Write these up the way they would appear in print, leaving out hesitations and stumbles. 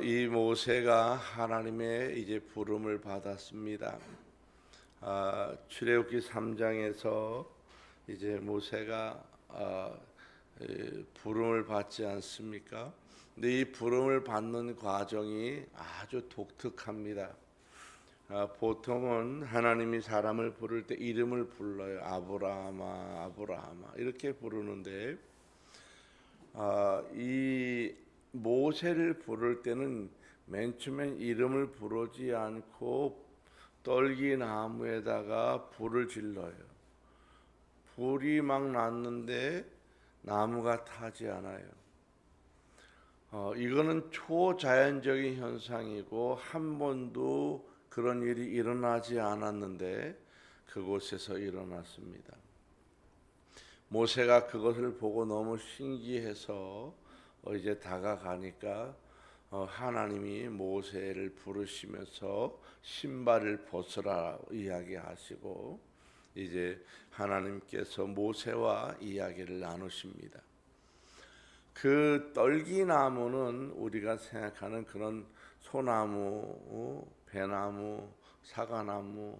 이 모세가 하나님의 이제 부름을 받았습니다. 출애굽기 3장에서 이제 모세가 부름을 받지 않습니까? 근데 이 부름을 받는 과정이 아주 독특합니다. 보통은 하나님이 사람을 부를 때 이름을 불러요. 아브라함아, 아브라함아 이렇게 부르는데 이 모세를 부를 때는 맨 처음엔 이름을 부르지 않고 떨기 나무에다가 불을 질러요. 불이 막 났는데 나무가 타지 않아요. 이거는 초자연적인 현상이고 한 번도 그런 일이 일어나지 않았는데 그곳에서 일어났습니다. 모세가 그것을 보고 너무 신기해서 이제 다가가니까 하나님이 모세를 부르시면서 신발을 벗으라 이야기하시고 이제 하나님께서 모세와 이야기를 나누십니다. 그 떨기나무는 우리가 생각하는 그런 소나무, 배나무, 사과나무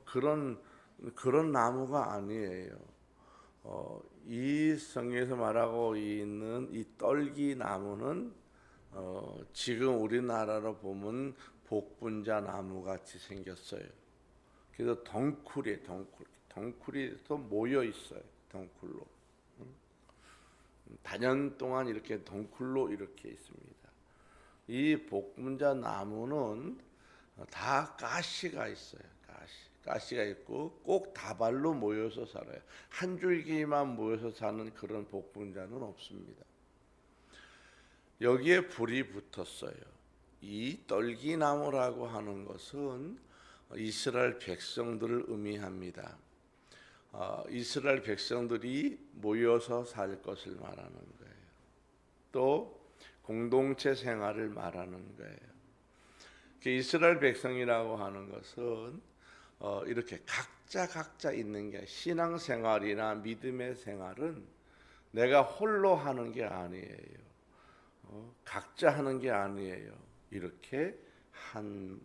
그런 나무가 아니에요. 이 성경에서 말하고 있는 이 떨기나무는 지금 우리나라로 보면 복분자 나무 같이 생겼어요. 그래서 덩쿨이에요. 덩쿨이 또 모여 있어요. 덩쿨로. 단연 동안 이렇게 덩쿨로 이렇게 있습니다. 이 복분자 나무는 다 가시가 있어요. 가시가 있고 꼭 다발로 모여서 살아요. 한 줄기만 모여서 사는 그런 복분자는 없습니다. 여기에 불이 붙었어요. 이 떨기나무라고 하는 것은 이스라엘 백성들을 의미합니다. 이스라엘 백성들이 모여서 살 것을 말하는 거예요. 또 공동체 생활을 말하는 거예요. 이스라엘 백성이라고 하는 것은 이렇게 각자 있는 게 신앙생활이나 믿음의 생활은 내가 홀로 하는 게 아니에요. 각자 하는 게 아니에요. 이렇게 한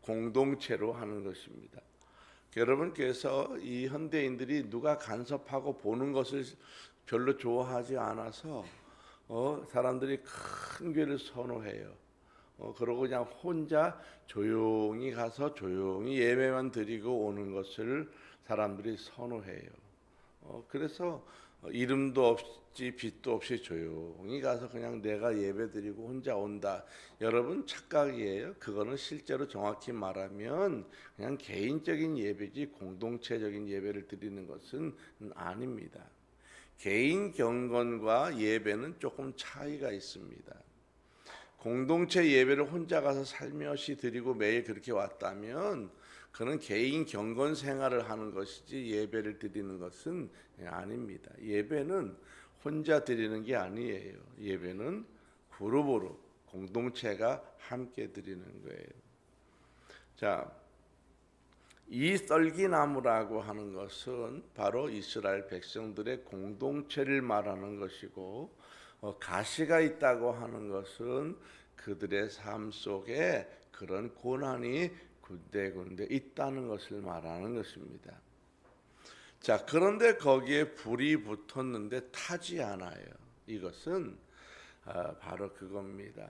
공동체로 하는 것입니다. 여러분께서 이 현대인들이 누가 간섭하고 보는 것을 별로 좋아하지 않아서 사람들이 큰 교회를 선호해요. 그러고 그냥 혼자 조용히 가서 조용히 예배만 드리고 오는 것을 사람들이 선호해요. 그래서 이름도 없이 빛도 없이 조용히 가서 그냥 내가 예배 드리고 혼자 온다. 여러분 착각이에요. 그거는 실제로 정확히 말하면 그냥 개인적인 예배지 공동체적인 예배를 드리는 것은 아닙니다. 개인 경건과 예배는 조금 차이가 있습니다. 공동체 예배를 혼자 가서 살며시 드리고 매일 그렇게 왔다면 그는 개인 경건 생활을 하는 것이지 예배를 드리는 것은 아닙니다. 예배는 혼자 드리는 게 아니에요. 예배는 그룹으로 공동체가 함께 드리는 거예요. 자, 이 떨기나무라고 하는 것은 바로 이스라엘 백성들의 공동체를 말하는 것이고 가시가 있다고 하는 것은 그들의 삶 속에 그런 고난이 군데군데 있다는 것을 말하는 것입니다. 자, 그런데 거기에 불이 붙었는데 타지 않아요. 이것은 바로 그겁니다.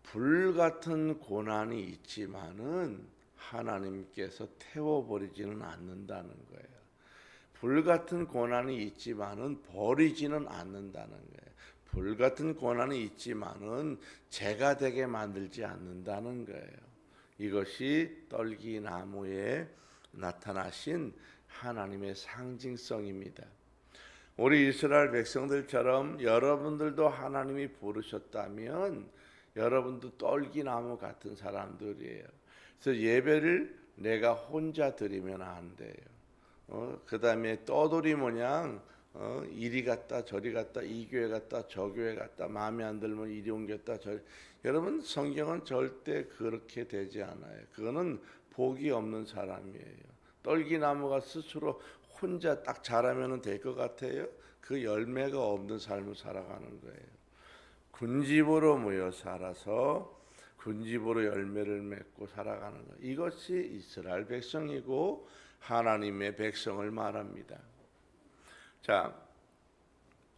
불 같은 고난이 있지만은 하나님께서 태워버리지는 않는다는 거예요. 불 같은 고난이 있지만은 버리지는 않는다는 거예요. 불 같은 고난이 있지만은 재가 되게 만들지 않는다는 거예요. 이것이 떨기나무에 나타나신 하나님의 상징성입니다. 우리 이스라엘 백성들처럼 여러분들도 하나님이 부르셨다면 여러분도 떨기나무 같은 사람들이에요. 그래서 예배를 내가 혼자 드리면 안 돼요. 그 다음에 떠돌이 모양 이리 갔다 저리 갔다 이 교회 갔다 저 교회 갔다 마음에 안 들면 이리 옮겼다 저리. 여러분 성경은 절대 그렇게 되지 않아요. 그거는 복이 없는 사람이에요. 떨기나무가 스스로 혼자 딱 자라면 될 것 같아요. 그 열매가 없는 삶을 살아가는 거예요. 군집으로 모여 살아서 군집으로 열매를 맺고 살아가는 것. 이것이 이스라엘 백성이고 하나님의 백성을 말합니다. 자,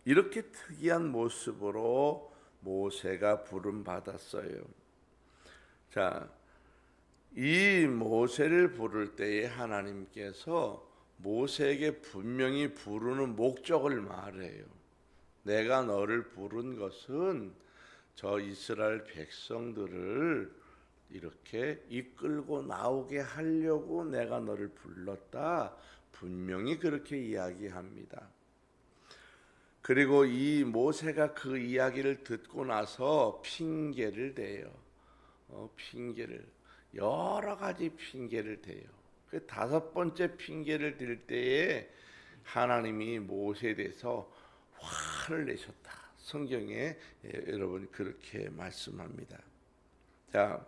이렇게 특이한 모습으로 모세가 부름 받았어요. 자, 이 모세를 부를 때에 하나님께서 모세에게 분명히 부르는 목적을 말해요. 내가 너를 부른 것은 저 이스라엘 백성들을 이렇게 이끌고 나오게 하려고 내가 너를 불렀다. 분명히 그렇게 이야기합니다. 그리고 이 모세가 그 이야기를 듣고 나서 핑계를 대요. 핑계를 여러 가지 핑계를 대요. 그 다섯 번째 핑계를 댈 때에 하나님이 모세에 대해서 화를 내셨다. 성경에 여러분 그렇게 말씀합니다. 자,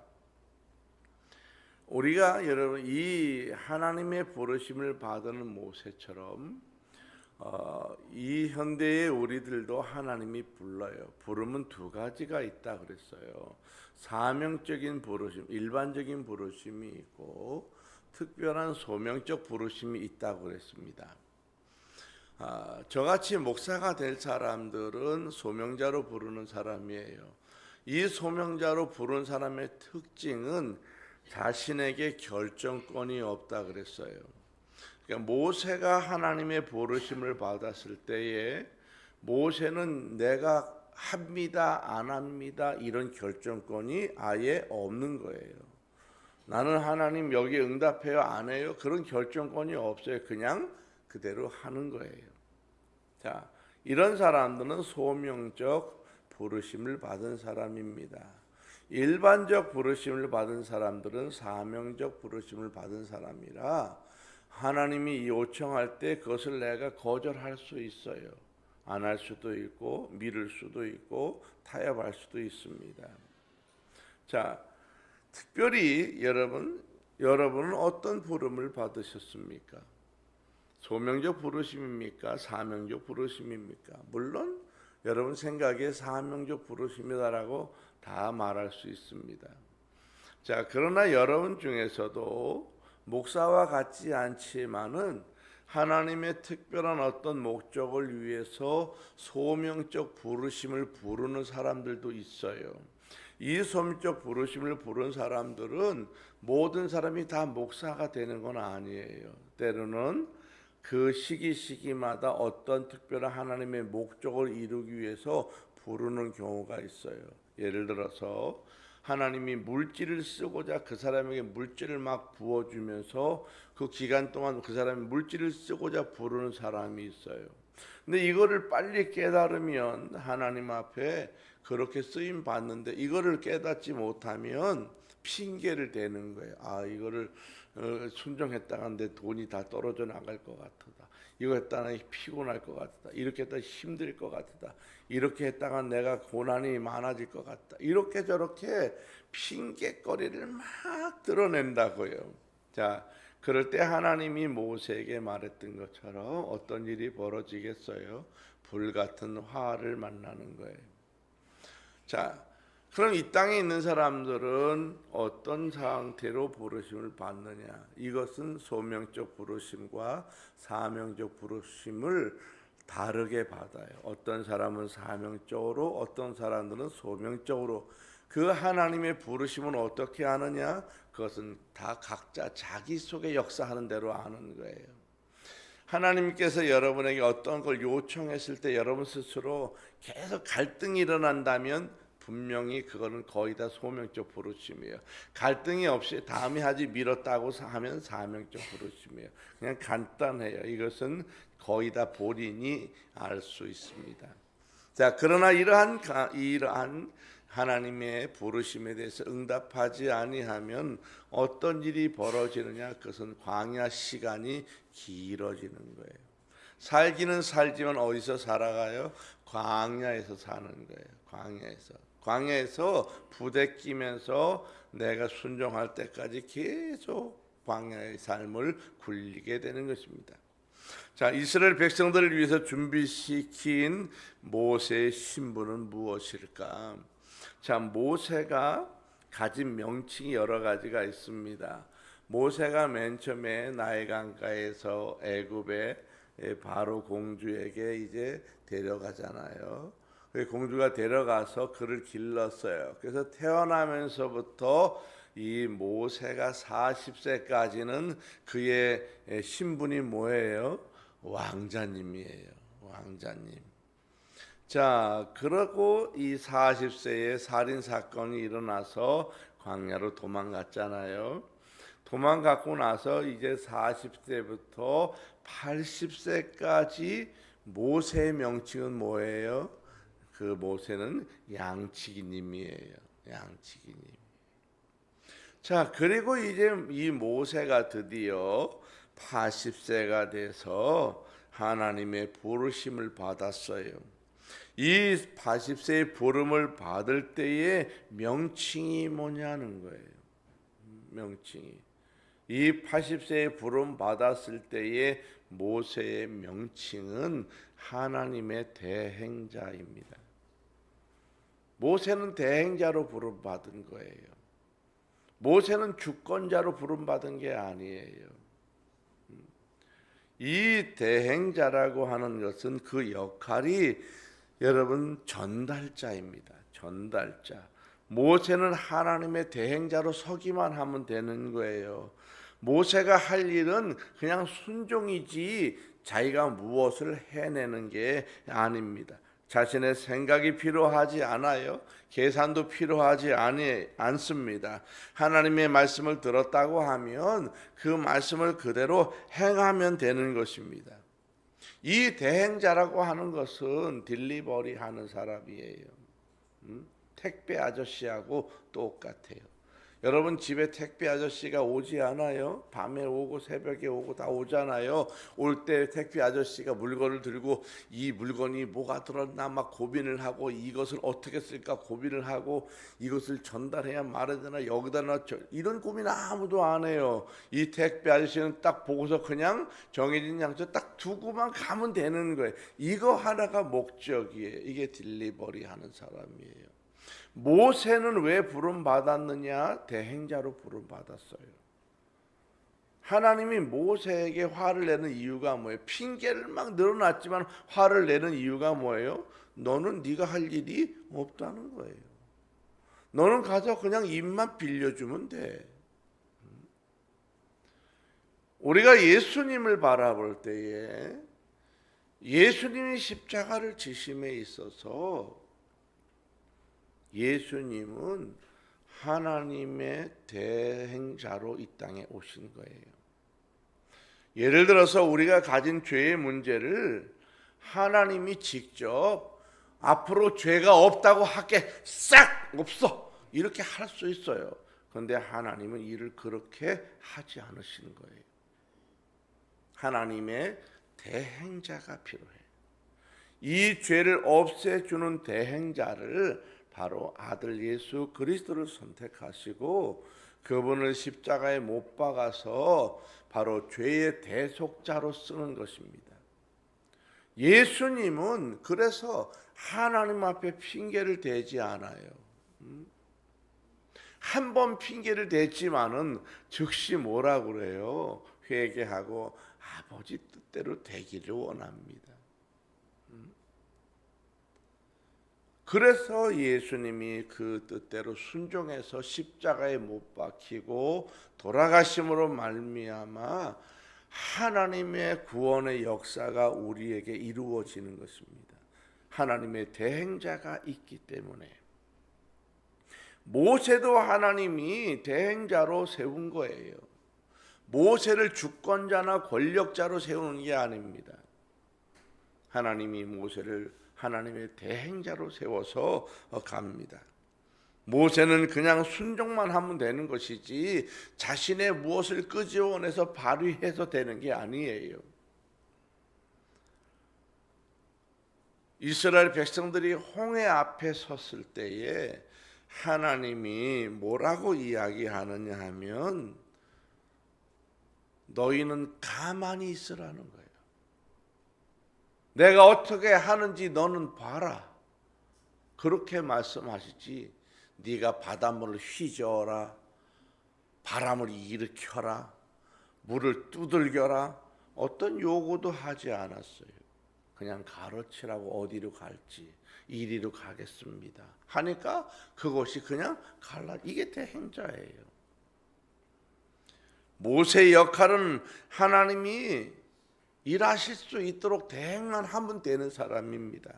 우리가 여러분 이 하나님의 부르심을 받는 모세처럼 이 현대의 우리들도 하나님이 불러요. 부름은 두 가지가 있다 그랬어요. 사명적인 부르심, 일반적인 부르심이 있고 특별한 소명적 부르심이 있다고 그랬습니다. 저같이 목사가 될 사람들은 소명자로 부르는 사람이에요. 이 소명자로 부른 사람의 특징은 자신에게 결정권이 없다 그랬어요. 그러니까 모세가 하나님의 부르심을 받았을 때에 모세는 내가 합니다, 안 합니다 이런 결정권이 아예 없는 거예요. 나는 하나님 여기 응답해요, 안 해요 그런 결정권이 없어요. 그냥 그대로 하는 거예요. 자, 이런 사람들은 소명적 부르심을 받은 사람입니다. 일반적 부르심을 받은 사람들은 사명적 부르심을 받은 사람이라 하나님이 요청할 때 그것을 내가 거절할 수 있어요. 안 할 수도 있고 미룰 수도 있고 타협할 수도 있습니다. 자, 특별히 여러분은 어떤 부름을 받으셨습니까? 소명적 부르심입니까? 사명적 부르심입니까? 물론 여러분 생각에 사명적 부르심이다라고 다 말할 수 있습니다. 자, 그러나 여러분 중에서도 목사와 같지 않지만은 하나님의 특별한 어떤 목적을 위해서 소명적 부르심을 부르는 사람들도 있어요. 이 소명적 부르심을 부른 사람들은 모든 사람이 다 목사가 되는 건 아니에요. 때로는 그 시기마다 어떤 특별한 하나님의 목적을 이루기 위해서 부르는 경우가 있어요. 예를 들어서 하나님이 물질을 쓰고자 그 사람에게 물질을 막 부어주면서 그 기간 동안 그 사람이 물질을 쓰고자 부르는 사람이 있어요. 근데 이거를 빨리 깨달으면 하나님 앞에 그렇게 쓰임 받는데 이거를 깨닫지 못하면 핑계를 대는 거예요. 이거를 순종했다가 내 돈이 다 떨어져 나갈 것 같다. 이거 했다가 피곤할 것 같다. 이렇게 했다가 힘들 것 같다. 이렇게 했다가 내가 고난이 많아질 것 같다. 이렇게 저렇게 핑계거리를 막 드러낸다고요. 자, 그럴 때 하나님이 모세에게 말했던 것처럼 어떤 일이 벌어지겠어요? 불같은 화를 만나는 거예요. 자, 그럼 이 땅에 있는 사람들은 어떤 상태로 부르심을 받느냐? 이것은 소명적 부르심과 사명적 부르심을 다르게 받아요. 어떤 사람은 사명적으로, 어떤 사람들은 소명적으로. 그 하나님의 부르심은 어떻게 아느냐? 그것은 다 각자 자기 속에 역사하는 대로 아는 거예요. 하나님께서 여러분에게 어떤 걸 요청했을 때 여러분 스스로 계속 갈등이 일어난다면 분명히 그거는 거의 다 소명적 부르심이에요. 갈등이 없이 다음에 하지 미뤘다고 하면 사명적 부르심이에요. 그냥 간단해요. 이것은 거의 다 본인이 알 수 있습니다. 자, 그러나 이러한 하나님의 부르심에 대해서 응답하지 아니하면 어떤 일이 벌어지느냐? 그것은 광야 시간이 길어지는 거예요. 살기는 살지만 어디서 살아가요? 광야에서 사는 거예요. 광야에서 부대끼면서 내가 순종할 때까지 계속 광야의 삶을 굴리게 되는 것입니다. 자, 이스라엘 백성들을 위해서 준비시킨 모세의 신분은 무엇일까? 자, 모세가 가진 명칭이 여러 가지가 있습니다. 모세가 맨 처음에 나일 강가에서 애굽의 바로 공주에게 이제 데려가잖아요. 그 공주가 데려가서 그를 길렀어요. 그래서 태어나면서부터 이 모세가 40세까지는 그의 신분이 뭐예요? 왕자님이에요. 왕자님. 자, 그러고 이 40세에 살인 사건이 일어나서 광야로 도망갔잖아요. 도망갔고 나서 이제 40세부터 80세까지 모세의 명칭은 뭐예요? 그 모세는 양치기님이에요. 양치기님. 자, 그리고 이제 이 모세가 드디어 80세가 돼서 하나님의 부르심을 받았어요. 이 80세의 부름을 받을 때의 명칭이 뭐냐는 거예요. 명칭이. 이 80세의 부름 받았을 때의 모세의 명칭은 하나님의 대행자입니다. 모세는 대행자로 부름 받은 거예요. 모세는 주권자로 부름 받은 게 아니에요. 이 대행자라고 하는 것은 그 역할이 여러분 전달자입니다. 전달자. 모세는 하나님의 대행자로 서기만 하면 되는 거예요. 모세가 할 일은 그냥 순종이지 자기가 무엇을 해내는 게 아닙니다. 자신의 생각이 필요하지 않아요. 계산도 필요하지 않습니다. 하나님의 말씀을 들었다고 하면 그 말씀을 그대로 행하면 되는 것입니다. 이 대행자라고 하는 것은 딜리버리 하는 사람이에요. 택배 아저씨하고 똑같아요. 여러분 집에 택배 아저씨가 오지 않아요? 밤에 오고 새벽에 오고 다 오잖아요. 올 때 택배 아저씨가 물건을 들고 이 물건이 뭐가 들었나 막 고민을 하고 이것을 어떻게 쓸까 고민을 하고 이것을 전달해야 말해야 되나 여기다 놔줘 이런 고민 아무도 안 해요. 이 택배 아저씨는 딱 보고서 그냥 정해진 양쪽 딱 두고만 가면 되는 거예요. 이거 하나가 목적이에요. 이게 딜리버리 하는 사람이에요. 모세는 왜 부름 받았느냐? 대행자로 부름 받았어요. 하나님이 모세에게 화를 내는 이유가 뭐예요? 핑계를 막 늘어놨지만 화를 내는 이유가 뭐예요? 너는 네가 할 일이 없다는 거예요. 너는 가서 그냥 입만 빌려주면 돼. 우리가 예수님을 바라볼 때에 예수님이 십자가를 지심에 있어서 예수님은 하나님의 대행자로 이 땅에 오신 거예요. 예를 들어서 우리가 가진 죄의 문제를 하나님이 직접 앞으로 죄가 없다고 할게 싹 없어 이렇게 할 수 있어요. 그런데 하나님은 일을 그렇게 하지 않으신 거예요. 하나님의 대행자가 필요해요. 이 죄를 없애주는 대행자를 바로 아들 예수 그리스도를 선택하시고 그분을 십자가에 못 박아서 바로 죄의 대속자로 쓰는 것입니다. 예수님은 그래서 하나님 앞에 핑계를 대지 않아요. 한 번 핑계를 댔지만은 즉시 뭐라 그래요? 회개하고 아버지 뜻대로 되기를 원합니다. 그래서 예수님이 그 뜻대로 순종해서 십자가에 못 박히고 돌아가심으로 말미암아 하나님의 구원의 역사가 우리에게 이루어지는 것입니다. 하나님의 대행자가 있기 때문에. 모세도 하나님이 대행자로 세운 거예요. 모세를 주권자나 권력자로 세우는 게 아닙니다. 하나님이 모세를 하나님의 대행자로 세워서 갑니다. 모세는 그냥 순종만 하면 되는 것이지 자신의 무엇을 끄집어내서 발휘해서 되는 게 아니에요. 이스라엘 백성들이 홍해 앞에 섰을 때에 하나님이 뭐라고 이야기하느냐 하면 너희는 가만히 있으라는 거예요. 내가 어떻게 하는지 너는 봐라. 그렇게 말씀하시지. 네가 바닷물을 휘저어라, 바람을 일으켜라, 물을 두들겨라, 어떤 요구도 하지 않았어요. 그냥 가르치라고. 어디로 갈지. 이리로 가겠습니다 하니까 그것이 그냥 갈라. 이게 대행자예요. 모세의 역할은 하나님이 일하실 수 있도록 대행만 하면 되는 사람입니다.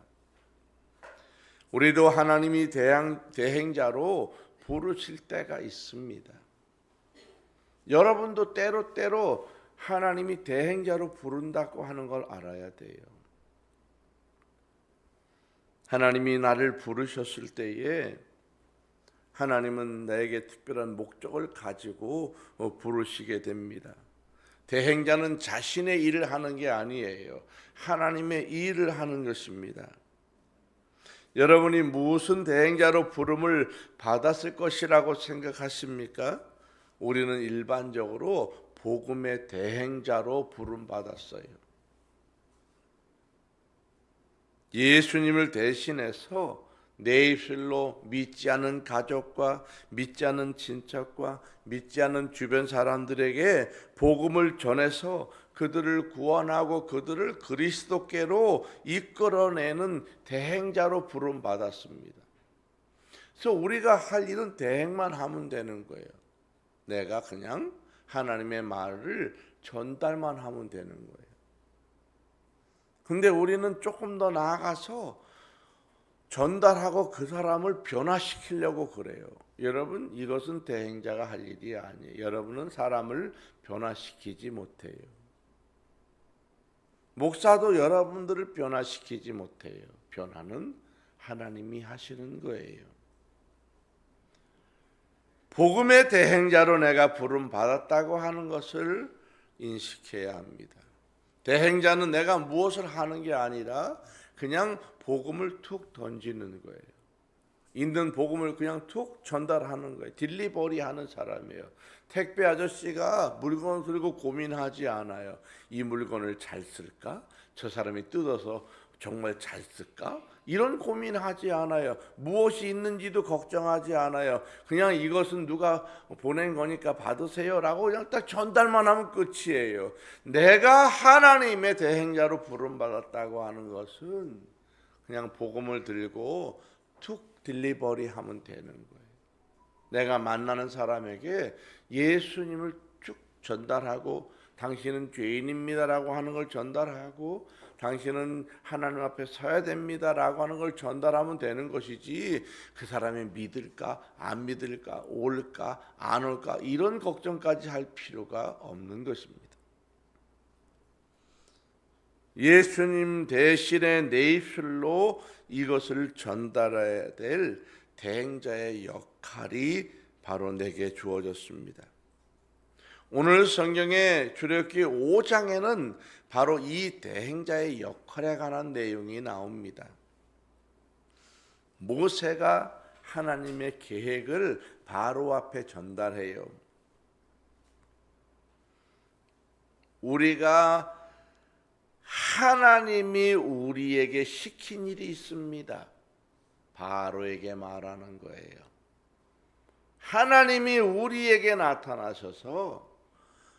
우리도 하나님이 대행자로 부르실 때가 있습니다. 여러분도 때로 하나님이 대행자로 부른다고 하는 걸 알아야 돼요. 하나님이 나를 부르셨을 때에 하나님은 나에게 특별한 목적을 가지고 부르시게 됩니다. 대행자는 자신의 일을 하는 게 아니에요. 하나님의 일을 하는 것입니다. 여러분이 무슨 대행자로 부름을 받았을 것이라고 생각하십니까? 우리는 일반적으로 복음의 대행자로 부름받았어요. 예수님을 대신해서 내 입술로 믿지 않는 가족과 믿지 않는 친척과 믿지 않는 주변 사람들에게 복음을 전해서 그들을 구원하고 그들을 그리스도께로 이끌어내는 대행자로 부름받았습니다. 그래서 우리가 할 일은 대행만 하면 되는 거예요. 내가 그냥 하나님의 말을 전달만 하면 되는 거예요. 근데 우리는 조금 더 나아가서 전달하고 그 사람을 변화시키려고 그래요. 여러분, 이것은 대행자가 할 일이 아니에요. 여러분은 사람을 변화시키지 못해요. 목사도 여러분들을 변화시키지 못해요. 변화는 하나님이 하시는 거예요. 복음의 대행자로 내가 부름 받았다고 하는 것을 인식해야 합니다. 대행자는 내가 무엇을 하는 게 아니라 그냥 복음을 툭 던지는 거예요. 있는 복음을 그냥 툭 전달하는 거예요. 딜리버리 하는 사람이에요. 택배 아저씨가 물건을 들고 고민하지 않아요. 이 물건을 잘 쓸까? 저 사람이 뜯어서 정말 잘 쓸까? 이런 고민하지 않아요. 무엇이 있는지도 걱정하지 않아요. 그냥 이것은 누가 보낸 거니까 받으세요라고 그냥 딱 전달만 하면 끝이에요. 내가 하나님의 대행자로 부름받았다고 하는 것은 그냥 복음을 들고 툭 딜리버리 하면 되는 거예요. 내가 만나는 사람에게 예수님을 쭉 전달하고 당신은 죄인입니다라고 하는 걸 전달하고 당신은 하나님 앞에 서야 됩니다라고 하는 걸 전달하면 되는 것이지 그 사람이 믿을까 안 믿을까 올까 안 올까 이런 걱정까지 할 필요가 없는 것입니다. 예수님 대신에 내 입술로 이것을 전달해야 될 대행자의 역할이 바로 내게 주어졌습니다. 오늘 성경의 출애굽기 5장에는 바로 이 대행자의 역할에 관한 내용이 나옵니다. 모세가 하나님의 계획을 바로 앞에 전달해요. 우리가 하나님이 우리에게 시킨 일이 있습니다. 바로에게 말하는 거예요. 하나님이 우리에게 나타나셔서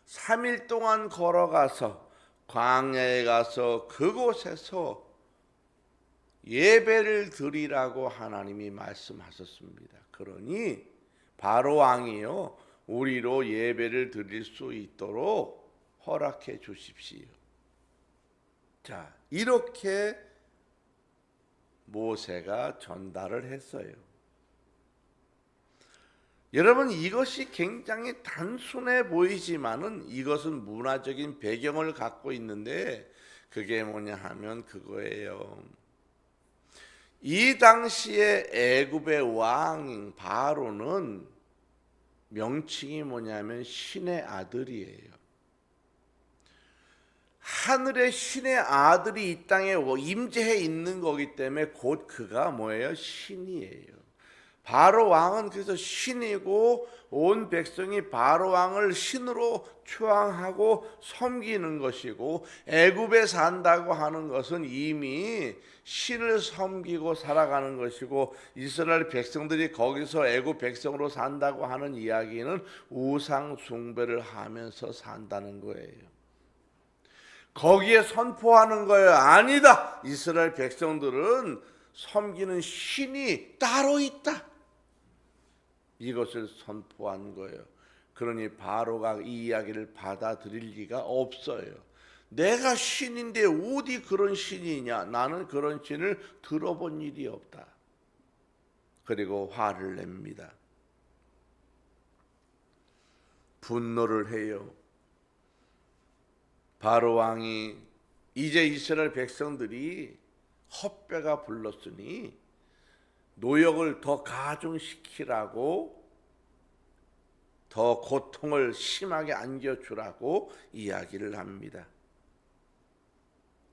3일 동안 걸어가서 광야에 가서 그곳에서 예배를 드리라고 하나님이 말씀하셨습니다. 그러니 바로 왕이요 우리로 예배를 드릴 수 있도록 허락해 주십시오. 자, 이렇게 모세가 전달을 했어요. 여러분, 이것이 굉장히 단순해 보이지만은 이것은 문화적인 배경을 갖고 있는데 그게 뭐냐 하면 그거예요. 이 당시에 애굽의 왕 바로는 명칭이 뭐냐면 신의 아들이에요. 하늘의 신의 아들이 이 땅에 임재해 있는 거기 때문에 곧 그가 뭐예요? 신이에요. 바로 왕은 그래서 신이고 온 백성이 바로 왕을 신으로 추앙하고 섬기는 것이고, 애굽에 산다고 하는 것은 이미 신을 섬기고 살아가는 것이고, 이스라엘 백성들이 거기서 애굽 백성으로 산다고 하는 이야기는 우상 숭배를 하면서 산다는 거예요. 거기에 선포하는 거예요. 아니다. 이스라엘 백성들은 섬기는 신이 따로 있다. 이것을 선포한 거예요. 그러니 바로가 이 이야기를 받아들일 리가 없어요. 내가 신인데 어디 그런 신이 있냐? 나는 그런 신을 들어본 일이 없다. 그리고 화를 냅니다. 분노를 해요. 바로 왕이 이제 이스라엘 백성들이 헛배가 불렀으니 노역을 더 가중시키라고, 더 고통을 심하게 안겨주라고 이야기를 합니다.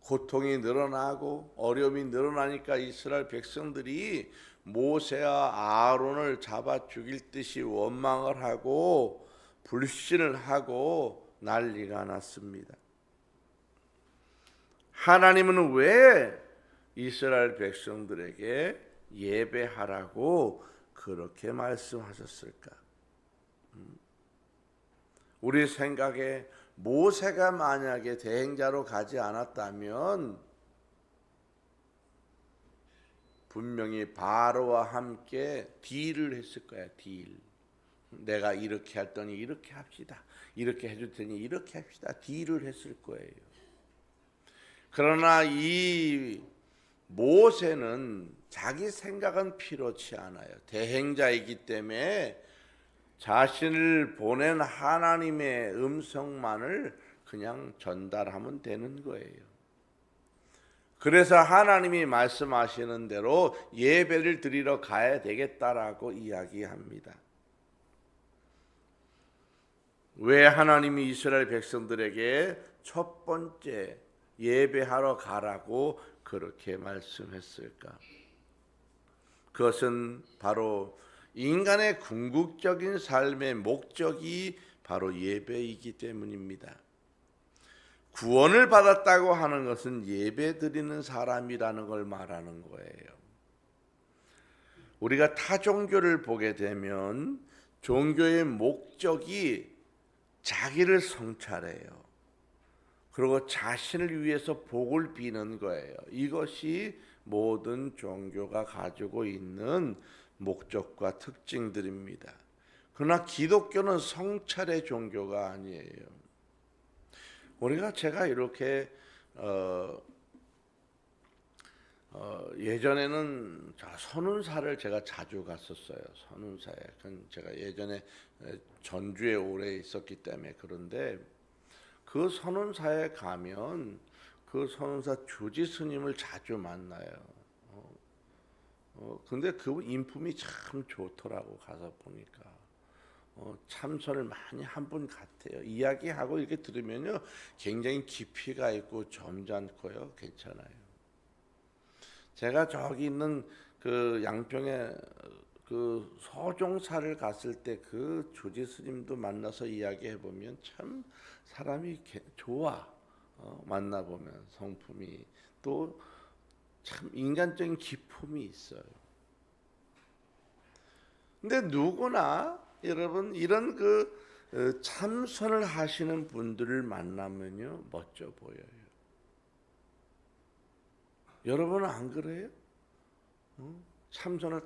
고통이 늘어나고 어려움이 늘어나니까 이스라엘 백성들이 모세와 아론을 잡아 죽일 듯이 원망을 하고 불신을 하고 난리가 났습니다. 하나님은 왜 이스라엘 백성들에게 예배하라고 그렇게 말씀하셨을까? 우리 생각에 모세가 만약에 대행자로 가지 않았다면 분명히 바로와 함께 딜을 했을 거야. 딜. 내가 이렇게 했더니 이렇게 합시다. 이렇게 해줄 테니 이렇게 합시다. 딜을 했을 거예요. 그러나 이 모세는 자기 생각은 필요치 않아요. 대행자이기 때문에 자신을 보낸 하나님의 음성만을 그냥 전달하면 되는 거예요. 그래서 하나님이 말씀하시는 대로 예배를 드리러 가야 되겠다라고 이야기합니다. 왜 하나님이 이스라엘 백성들에게 첫 번째 예배하러 가라고 그렇게 말씀했을까? 그것은 바로 인간의 궁극적인 삶의 목적이 바로 예배이기 때문입니다. 구원을 받았다고 하는 것은 예배 드리는 사람이라는 걸 말하는 거예요. 우리가 타 종교를 보게 되면 종교의 목적이 자기를 성찰해요. 그리고 자신을 위해서 복을 비는 거예요. 이것이 모든 종교가 가지고 있는 목적과 특징들입니다. 그러나 기독교는 성찰의 종교가 아니에요. 제가 이렇게 예전에는 선운사를 제가 자주 갔었어요. 선운사에. 제가 예전에 전주에 오래 있었기 때문에. 그런데 그 선운사에 가면 그 선운사 주지 스님을 자주 만나요. 근데 그분 인품이 참 좋더라고. 가서 보니까 참선을 많이 한 분 같아요. 이야기하고 이렇게 들으면요, 굉장히 깊이가 있고 점잖고요, 괜찮아요. 제가 저기 있는 그 양평에 그 서종사를 갔을 때 그 주지 스님도 만나서 이야기해 보면 참 사람이 좋아. 만나 보면 성품이 또 참 인간적인 기품이 있어요. 근데 누구나 여러분 이런 참선을 하시는 분들을 만나면요 멋져 보여요. 여러분은 안 그래요? 참선을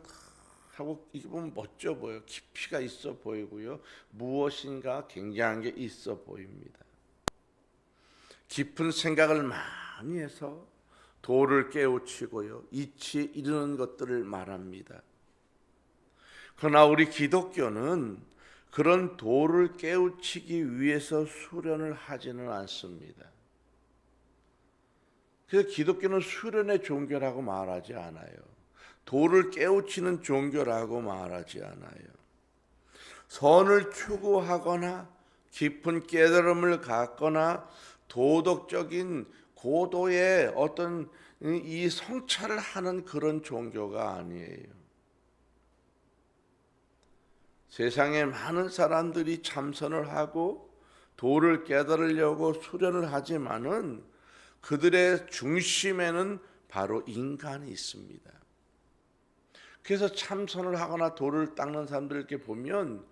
하고 이게 보면 멋져 보여. 깊이가 있어 보이고요. 무엇인가 굉장한 게 있어 보입니다. 깊은 생각을 많이 해서 도를 깨우치고요. 이치에 이르는 것들을 말합니다. 그러나 우리 기독교는 그런 도를 깨우치기 위해서 수련을 하지는 않습니다. 그래서 기독교는 수련의 종교라고 말하지 않아요. 도를 깨우치는 종교라고 말하지 않아요. 선을 추구하거나 깊은 깨달음을 갖거나 도덕적인 고도의 어떤 이 성찰을 하는 그런 종교가 아니에요. 세상에 많은 사람들이 참선을 하고 도를 깨달으려고 수련을 하지만은 그들의 중심에는 바로 인간이 있습니다. 그래서 참선을 하거나 도를 닦는 사람들 이렇게 보면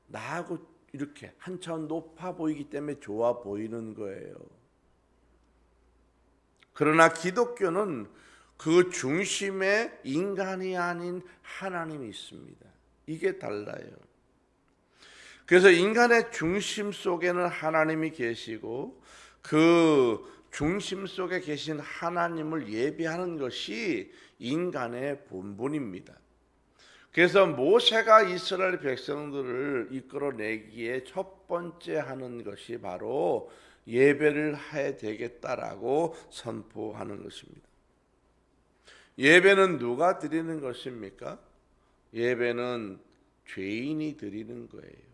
나하고 이렇게 한 차원 높아 보이기 때문에 좋아 보이는 거예요. 그러나 기독교는 그 중심에 인간이 아닌 하나님이 있습니다. 이게 달라요. 그래서 인간의 중심 속에는 하나님이 계시고 그 중심 속에 계신 하나님을 예배하는 것이 인간의 본분입니다. 그래서 모세가 이스라엘 백성들을 이끌어내기에 첫 번째 하는 것이 바로 예배를 해야 되겠다라고 선포하는 것입니다. 예배는 누가 드리는 것입니까? 예배는 죄인이 드리는 거예요.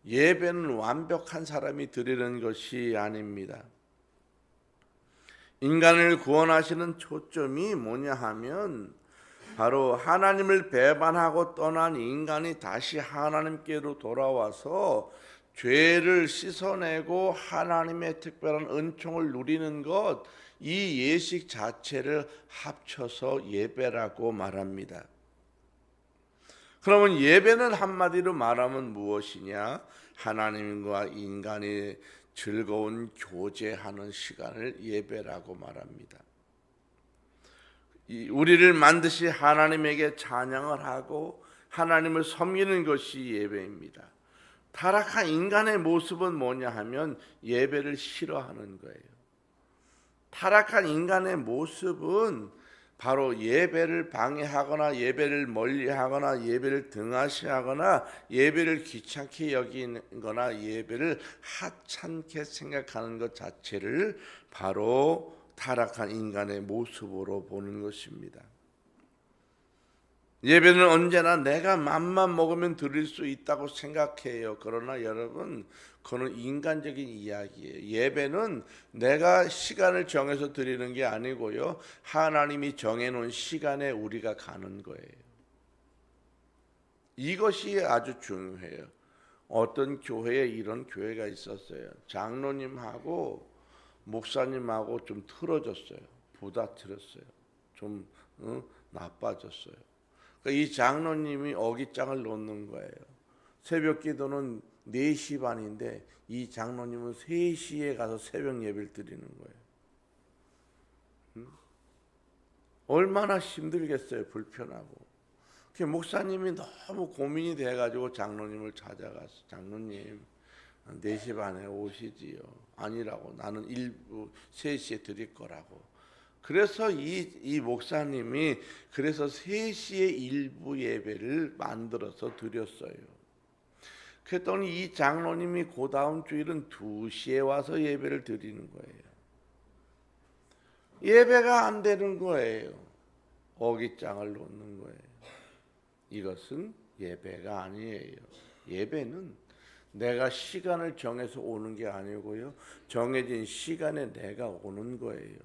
예배는 완벽한 사람이 드리는 것이 아닙니다. 인간을 구원하시는 초점이 뭐냐 하면 바로 하나님을 배반하고 떠난 인간이 다시 하나님께로 돌아와서 죄를 씻어내고 하나님의 특별한 은총을 누리는 것, 이 예식 자체를 합쳐서 예배라고 말합니다. 그러면 예배는 한마디로 말하면 무엇이냐? 하나님과 인간이 즐거운 교제하는 시간을 예배라고 말합니다. 우리를 만드신 하나님에게 찬양을 하고 하나님을 섬기는 것이 예배입니다. 타락한 인간의 모습은 뭐냐 하면 예배를 싫어하는 거예요. 타락한 인간의 모습은 바로 예배를 방해하거나 예배를 멀리하거나 예배를 등하시하거나 예배를 귀찮게 여기거나 예배를 하찮게 생각하는 것 자체를 바로 타락한 인간의 모습으로 보는 것입니다. 예배는 언제나 내가 맘만 먹으면 드릴 수 있다고 생각해요. 그러나 여러분, 그건 인간적인 이야기예요. 예배는 내가 시간을 정해서 드리는 게 아니고요, 하나님이 정해놓은 시간에 우리가 가는 거예요. 이것이 아주 중요해요. 어떤 교회에 이런 교회가 있었어요. 장로님하고 목사님하고 좀 틀어졌어요. 부다틀었어요. 좀 나빠졌어요. 이 장로님이 어깃장을 놓는 거예요. 새벽 기도는 4시 반인데 이 장로님은 3시에 가서 새벽 예배를 드리는 거예요. 얼마나 힘들겠어요. 불편하고. 목사님이 너무 고민이 돼가지고 장로님을 찾아가서 장로님 4시 반에 오시지요. 아니라고. 나는 일부 3시에 드릴 거라고. 그래서 이 목사님이 그래서 3시에 일부 예배를 만들어서 드렸어요. 그랬더니 이 장로님이 그 다음 주일은 2시에 와서 예배를 드리는 거예요. 예배가 안 되는 거예요. 어깃장을 놓는 거예요. 이것은 예배가 아니에요. 예배는 내가 시간을 정해서 오는 게 아니고요, 정해진 시간에 내가 오는 거예요.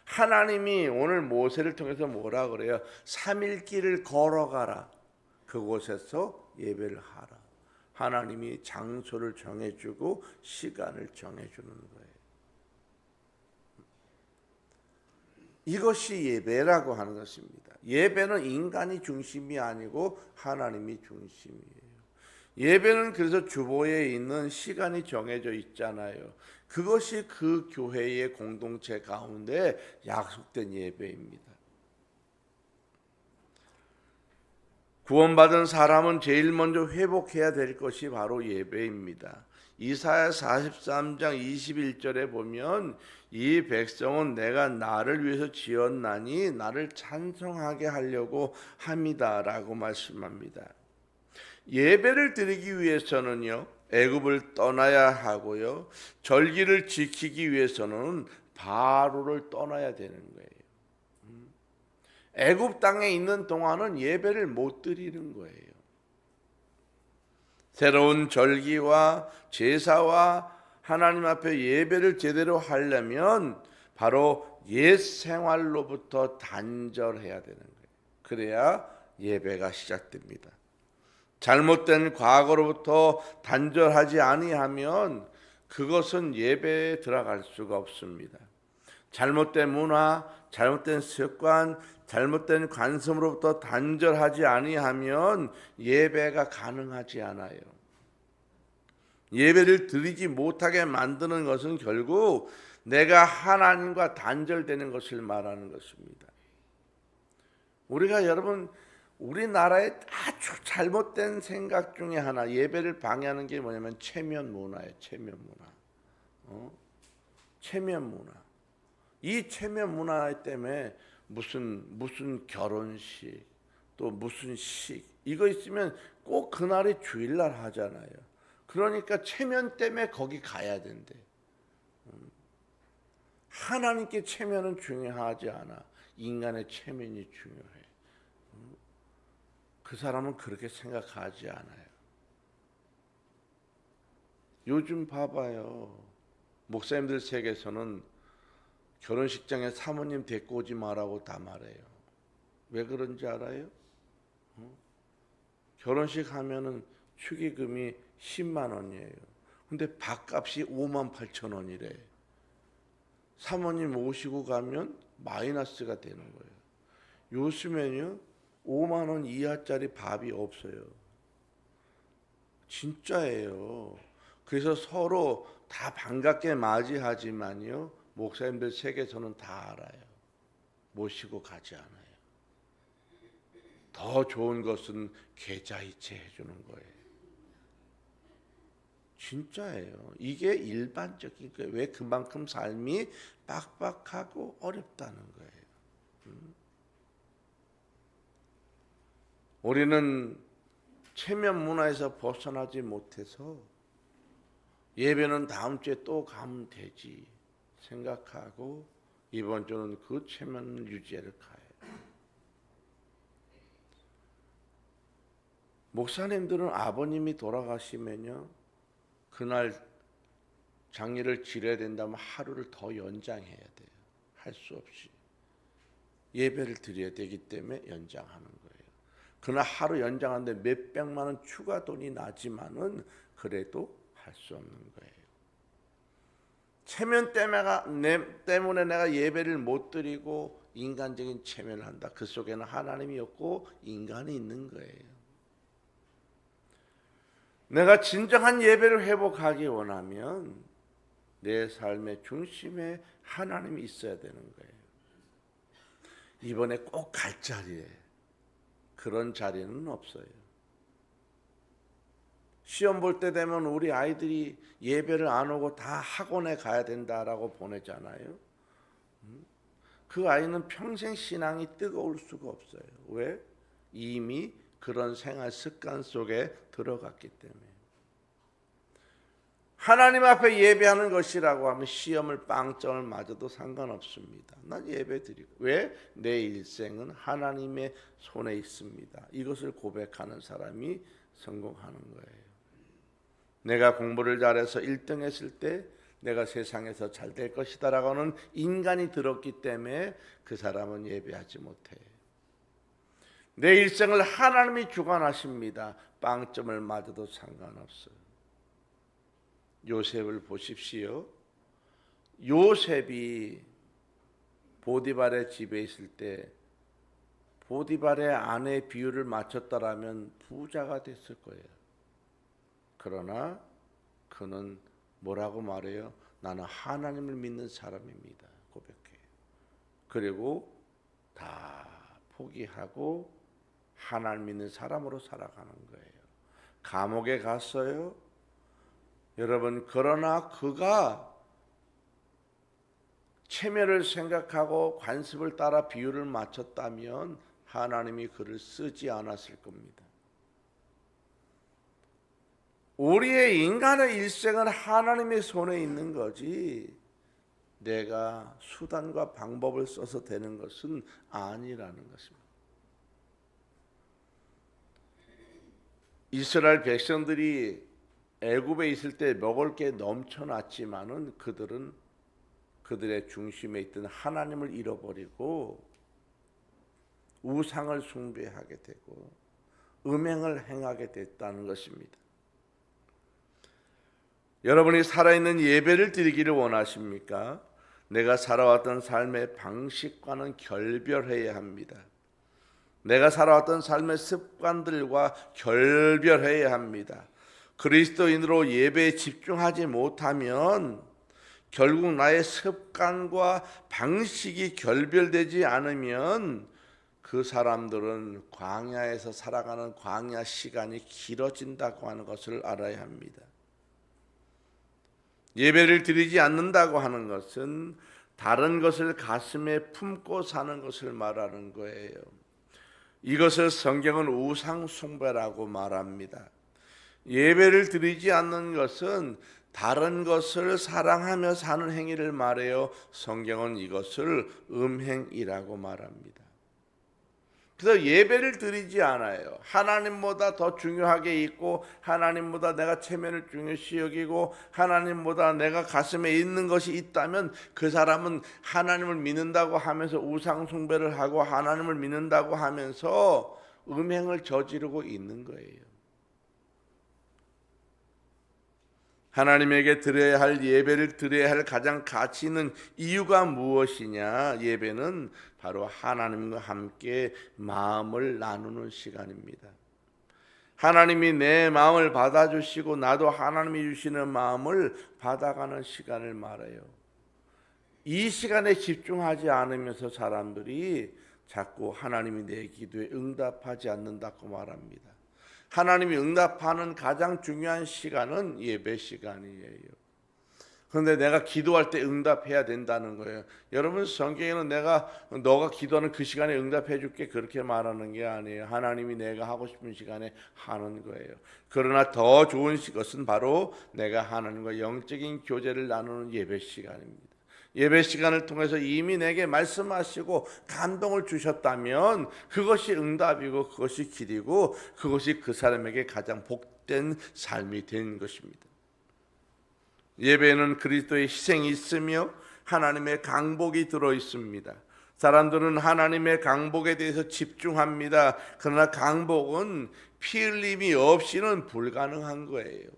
하나님이 오늘 모세를 통해서 뭐라 그래요? 3일 길을 걸어가라. 그곳에서 예배를 하라. 하나님이 장소를 정해주고 시간을 정해주는 거예요. 이것이 예배라고 하는 것입니다. 예배는 인간이 중심이 아니고 하나님이 중심이에요. 예배는 그래서 주보에 있는 시간이 정해져 있잖아요. 그것이 그 교회의 공동체 가운데 약속된 예배입니다. 구원받은 사람은 제일 먼저 회복해야 될 것이 바로 예배입니다. 이사야 43장 21절에 보면 이 백성은 내가 나를 위해서 지었나니 나를 찬송하게 하려고 함이다라고 말씀합니다. 예배를 드리기 위해서는요, 애굽을 떠나야 하고요, 절기를 지키기 위해서는 바로를 떠나야 되는 거예요. 애굽 땅에 있는 동안은 예배를 못 드리는 거예요. 새로운 절기와 제사와 하나님 앞에 예배를 제대로 하려면 바로 옛 생활로부터 단절해야 되는 거예요. 그래야 예배가 시작됩니다. 잘못된 과거로부터 단절하지 아니하면 그것은 예배에 들어갈 수가 없습니다. 잘못된 문화, 잘못된 습관, 잘못된 관심으로부터 단절하지 아니하면 예배가 가능하지 않아요. 예배를 드리지 못하게 만드는 것은 결국 내가 하나님과 단절되는 것을 말하는 것입니다. 우리가 여러분 우리나라의 아주 잘못된 생각 중에 하나, 예배를 방해하는 게 뭐냐면 체면 문화예요. 체면 문화. 체면 문화. 이 체면 문화 때문에 무슨 결혼식, 또 무슨 식, 이거 있으면 꼭 그날이 주일날 하잖아요. 그러니까 체면 때문에 거기 가야 된대. 하나님께 체면은 중요하지 않아. 인간의 체면이 중요해. 그 사람은 그렇게 생각하지 않아요. 요즘 봐봐요. 목사님들 세계에서는 결혼식장에 사모님 데리고 오지 말라고 다 말해요. 왜 그런지 알아요? 결혼식 하면은 축의금이 10만 원이에요. 근데 밥값이 5만 8천 원이래. 사모님 모시고 가면 마이너스가 되는 거예요. 요즘에는요 5만 원 이하짜리 밥이 없어요. 진짜예요. 그래서 서로 다 반갑게 맞이하지만요 목사님들 세계에서는 다 알아요. 모시고 가지 않아요. 더 좋은 것은 계좌이체 해주는 거예요. 진짜예요. 이게 일반적인 거예요. 왜 그만큼 삶이 빡빡하고 어렵다는 거예요. 우리는 체면 문화에서 벗어나지 못해서 예배는 다음 주에 또 가면 되지 생각하고 이번 주는 그 체면 유지를 가요. 목사님들은 아버님이 돌아가시면요 그날 장례를 치러야 된다면 하루를 더 연장해야 돼요. 할 수 없이 예배를 드려야 되기 때문에 연장하는 거예요. 그러나 하루 연장하는데 몇백만 원 추가 돈이 나지만은 그래도 할 수 없는 거예요. 체면 때문에 내가 예배를 못 드리고 인간적인 체면을 한다. 그 속에는 하나님이 없고 인간이 있는 거예요. 내가 진정한 예배를 회복하기 원하면 내 삶의 중심에 하나님이 있어야 되는 거예요. 이번에 꼭 갈 자리에 그런 자리는 없어요. 시험 볼 때 되면 우리 아이들이 예배를 안 오고 다 학원에 가야 된다라고 보내잖아요. 그 아이는 평생 신앙이 뜨거울 수가 없어요. 왜? 이미 그런 생활 습관 속에 들어갔기 때문에. 하나님 앞에 예배하는 것이라고 하면 시험을 빵점을 맞아도 상관없습니다. 난 예배 드리고. 왜? 내 일생은 하나님의 손에 있습니다. 이것을 고백하는 사람이 성공하는 거예요. 내가 공부를 잘해서 1등 했을 때 내가 세상에서 잘 될 것이다 라고 하는 인간이 들었기 때문에 그 사람은 예배하지 못해. 내 일생을 하나님이 주관하십니다. 빵점을 맞아도 상관없어요. 요셉을 보십시오. 요셉이 보디발의 집에 있을 때 보디발의 아내 비율을 맞췄다라면 부자가 됐을 거예요. 그러나 그는 뭐라고 말해요? 나는 하나님을 믿는 사람입니다. 고백해요. 그리고 다 포기하고 하나님 믿는 사람으로 살아가는 거예요. 감옥에 갔어요. 여러분 그러나 그가 체면을 생각하고 관습을 따라 비율을 맞췄다면 하나님이 그를 쓰지 않았을 겁니다. 우리의 인간의 일생은 하나님의 손에 있는 거지 내가 수단과 방법을 써서 되는 것은 아니라는 것입니다. 이스라엘 백성들이 애굽에 있을 때 먹을 게 넘쳐났지만은 그들은 그들의 중심에 있던 하나님을 잃어버리고 우상을 숭배하게 되고 음행을 행하게 됐다는 것입니다. 여러분이 살아있는 예배를 드리기를 원하십니까? 내가 살아왔던 삶의 방식과는 결별해야 합니다. 내가 살아왔던 삶의 습관들과 결별해야 합니다. 그리스도인으로 예배에 집중하지 못하면 결국 나의 습관과 방식이 결별되지 않으면 그 사람들은 광야에서 살아가는 광야 시간이 길어진다고 하는 것을 알아야 합니다. 예배를 드리지 않는다고 하는 것은 다른 것을 가슴에 품고 사는 것을 말하는 거예요. 이것을 성경은 우상 숭배라고 말합니다. 예배를 드리지 않는 것은 다른 것을 사랑하며 사는 행위를 말해요. 성경은 이것을 음행이라고 말합니다. 그래서 예배를 드리지 않아요. 하나님보다 더 중요하게 있고 하나님보다 내가 체면을 중요시 여기고 하나님보다 내가 가슴에 있는 것이 있다면 그 사람은 하나님을 믿는다고 하면서 우상 숭배를 하고 하나님을 믿는다고 하면서 음행을 저지르고 있는 거예요. 하나님에게 드려야 할 예배를 드려야 할 가장 가치 있는 이유가 무엇이냐? 예배는 바로 하나님과 함께 마음을 나누는 시간입니다. 하나님이 내 마음을 받아주시고 나도 하나님이 주시는 마음을 받아가는 시간을 말해요. 이 시간에 집중하지 않으면서 사람들이 자꾸 하나님이 내 기도에 응답하지 않는다고 말합니다. 하나님이 응답하는 가장 중요한 시간은 예배 시간이에요. 그런데 내가 기도할 때 응답해야 된다는 거예요. 여러분 성경에는 너가 기도하는 그 시간에 응답해 줄게 그렇게 말하는 게 아니에요. 하나님이 내가 하고 싶은 시간에 하는 거예요. 그러나 더 좋은 것은 바로 내가 하나님과 영적인 교제를 나누는 예배 시간입니다. 예배 시간을 통해서 이미 내게 말씀하시고 감동을 주셨다면 그것이 응답이고 그것이 길이고 그것이 그 사람에게 가장 복된 삶이 된 것입니다. 예배에는 그리스도의 희생이 있으며 하나님의 강복이 들어 있습니다. 사람들은 하나님의 강복에 대해서 집중합니다. 그러나 강복은 피 흘림이 없이는 불가능한 거예요.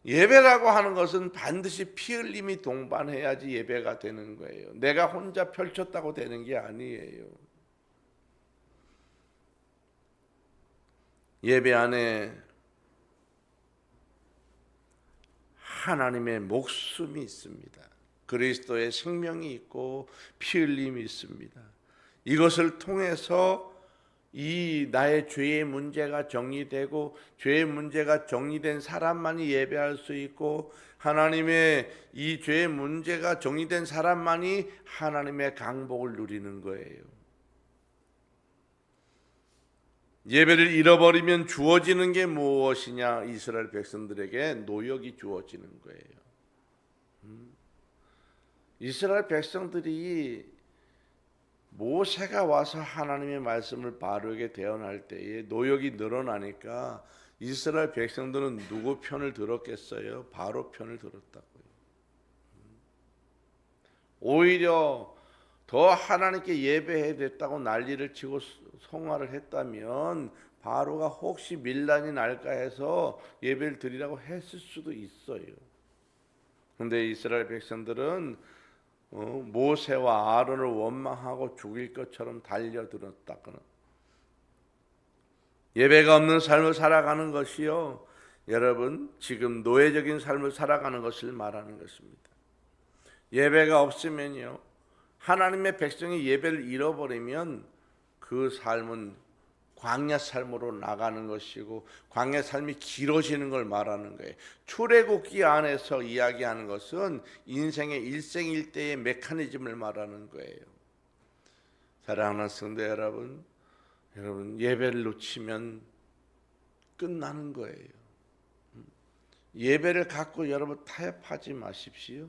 예배라고 하는 것은 반드시 피 흘림이 동반해야지 예배가 되는 거예요. 내가 혼자 펼쳤다고 되는 게 아니에요. 예배 안에 하나님의 목숨이 있습니다. 그리스도의 생명이 있고 피 흘림이 있습니다. 이것을 통해서 이 나의 죄의 문제가 정리되고 죄의 문제가 정리된 사람만이 예배할 수 있고 하나님의 이 죄의 문제가 정리된 사람만이 하나님의 강복을 누리는 거예요. 예배를 잃어버리면 주어지는 게 무엇이냐? 이스라엘 백성들에게 노역이 주어지는 거예요. 이스라엘 백성들이 모세가 와서 하나님의 말씀을 바르게 대언할 때에 노역이 늘어나니까 이스라엘 백성들은 누구 편을 들었겠어요? 바로 편을 들었다고요. 오히려 더 하나님께 예배해야 됐다고 난리를 치고 송화를 했다면 바로가 혹시 밀란이 날까 해서 예배를 드리라고 했을 수도 있어요. 그런데 이스라엘 백성들은 모세와 아론을 원망하고 죽일 것처럼 달려들었다거나 예배가 없는 삶을 살아가는 것이요, 여러분 지금 노예적인 삶을 살아가는 것을 말하는 것입니다. 예배가 없으면요, 하나님의 백성이 예배를 잃어버리면 그 삶은 광야 삶으로 나가는 것이고 광야 삶이 길어지는 걸 말하는 거예요. 출애굽기 안에서 이야기하는 것은 인생의 일생일대의 메커니즘을 말하는 거예요. 사랑하는 성도 여러분, 예배를 놓치면 끝나는 거예요. 예배를 갖고 여러분 타협하지 마십시오.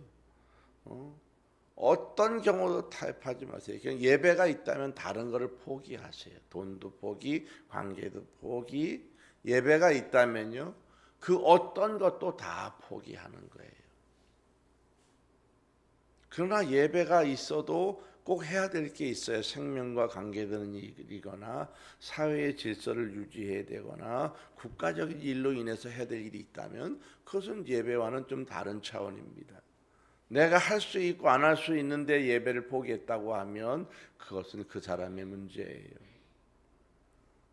어떤 경우도 타협하지 마세요. 그냥 예배가 있다면 다른 것을 포기하세요. 돈도 포기, 관계도 포기. 예배가 있다면요, 그 어떤 것도 다 포기하는 거예요. 그러나 예배가 있어도 꼭 해야 될 게 있어요. 생명과 관계되는 일이거나 사회의 질서를 유지해야 되거나 국가적인 일로 인해서 해야 될 일이 있다면 그것은 예배와는 좀 다른 차원입니다. 내가 할 수 있고 안 할 수 있는데 예배를 포기했다고 하면 그것은 그 사람의 문제예요.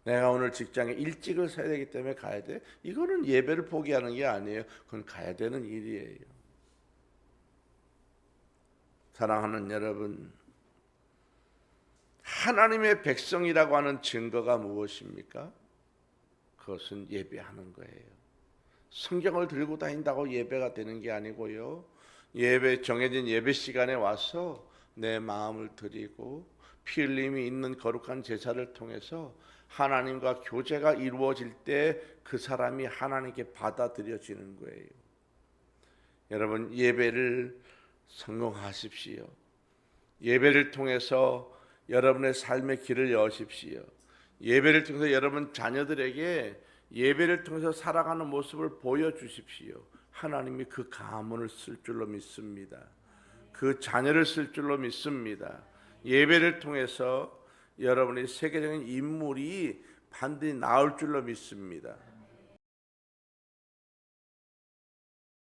내가 오늘 직장에 일찍을 서야 되기 때문에 가야 돼. 이거는 예배를 포기하는 게 아니에요. 그건 가야 되는 일이에요. 사랑하는 여러분, 하나님의 백성이라고 하는 증거가 무엇입니까? 그것은 예배하는 거예요. 성경을 들고 다닌다고 예배가 되는 게 아니고요. 정해진 예배 시간에 와서 내 마음을 드리고 피 흘림이 있는 거룩한 제사를 통해서 하나님과 교제가 이루어질 때 그 사람이 하나님께 받아들여지는 거예요. 여러분, 예배를 성공하십시오. 예배를 통해서 여러분의 삶의 길을 여십시오. 예배를 통해서 여러분 자녀들에게 예배를 통해서 살아가는 모습을 보여주십시오. 하나님이 그 가문을 쓸 줄로 믿습니다. 그 자녀를 쓸 줄로 믿습니다. 예배를 통해서 여러분의 세계적인 인물이 반드시 나올 줄로 믿습니다.